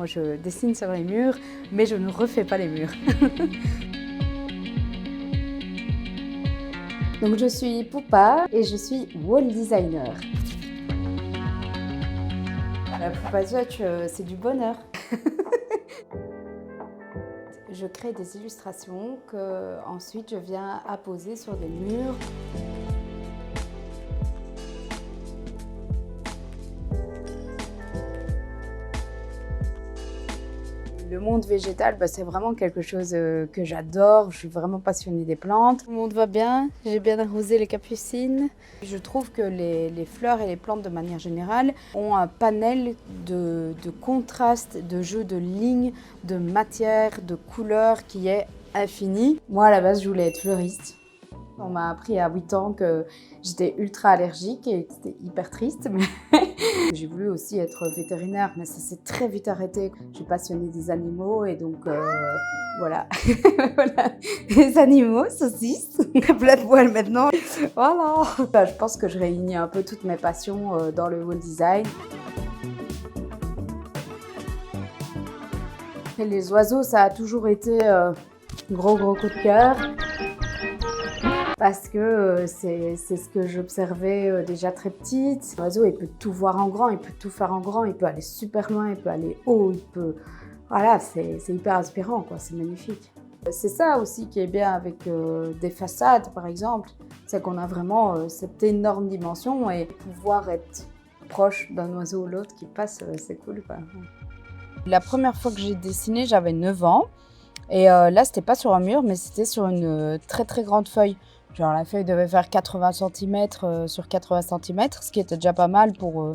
Moi, je dessine sur les murs, mais je ne refais pas les murs. Donc, je suis Poupa et je suis wall designer. La Poupa Touch, c'est du bonheur. Je crée des illustrations que ensuite je viens apposer sur des murs. Le monde végétal, c'est vraiment quelque chose que j'adore. Je suis vraiment passionnée des plantes. Tout le monde va bien, j'ai bien arrosé les capucines. Je trouve que les fleurs et les plantes de manière générale ont un panel de contrastes, de jeux de lignes, de matières, de couleurs qui est infini. Moi à la base je voulais être fleuriste. On m'a appris à 8 ans que j'étais ultra allergique et c'était hyper triste. Mais j'ai voulu aussi être vétérinaire, mais ça s'est très vite arrêté. Je suis passionnée des animaux et donc voilà. Voilà. Les animaux, saucisses, plein de poils maintenant. Voilà. Je pense que je réunis un peu toutes mes passions dans le wall design. Et les oiseaux, ça a toujours été gros coup de cœur. Parce que c'est ce que j'observais déjà très petite. L'oiseau, il peut tout voir en grand, il peut tout faire en grand, il peut aller super loin, il peut aller haut, il peut... Voilà, c'est hyper inspirant, quoi, c'est magnifique. C'est ça aussi qui est bien avec des façades, par exemple, c'est qu'on a vraiment cette énorme dimension et pouvoir être proche d'un oiseau ou l'autre qui passe, c'est cool, quoi. La première fois que j'ai dessiné, j'avais 9 ans. Et là, c'était pas sur un mur, mais c'était sur une très grande feuille. Genre la feuille devait faire 80 cm sur 80 cm, ce qui était déjà pas mal pour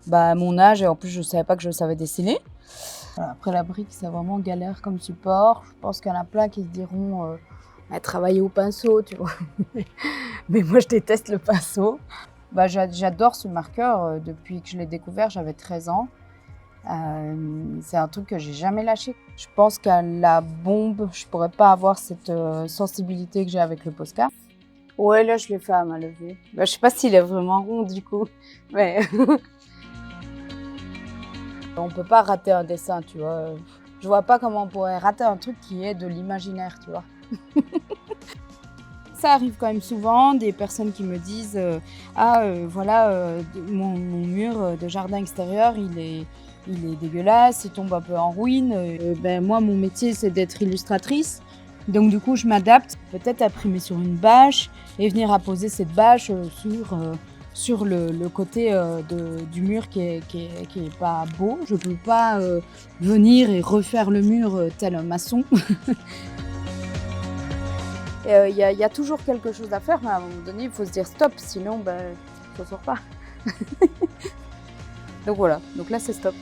mon âge. Et en plus, je savais pas que je savais dessiner. Voilà, après, la brique, c'est vraiment galère comme support. Je pense qu'il y en a plein qui se diront travailler au pinceau, tu vois. Mais moi, je déteste le pinceau. J'adore ce marqueur. Depuis que je l'ai découvert, j'avais 13 ans. C'est un truc que j'ai jamais lâché. Je pense qu'à la bombe, je pourrais pas avoir cette sensibilité que j'ai avec le Posca. Ouais, là, je l'ai fait à main levée. Je sais pas s'il est vraiment rond du coup, mais on peut pas rater un dessin, tu vois. Je vois pas comment on pourrait rater un truc qui est de l'imaginaire, tu vois. Ça arrive quand même souvent, des personnes qui me disent voilà, mon mur de jardin extérieur, il est dégueulasse, il tombe un peu en ruine. Moi, mon métier, c'est d'être illustratrice. Donc du coup, je m'adapte, peut-être imprimer sur une bâche et venir apposer cette bâche sur le côté du mur qui est pas beau. Je peux pas venir et refaire le mur tel un maçon. Il y a toujours quelque chose à faire, mais à un moment donné, il faut se dire stop, sinon ça ne sort pas. Donc voilà, donc là c'est stop.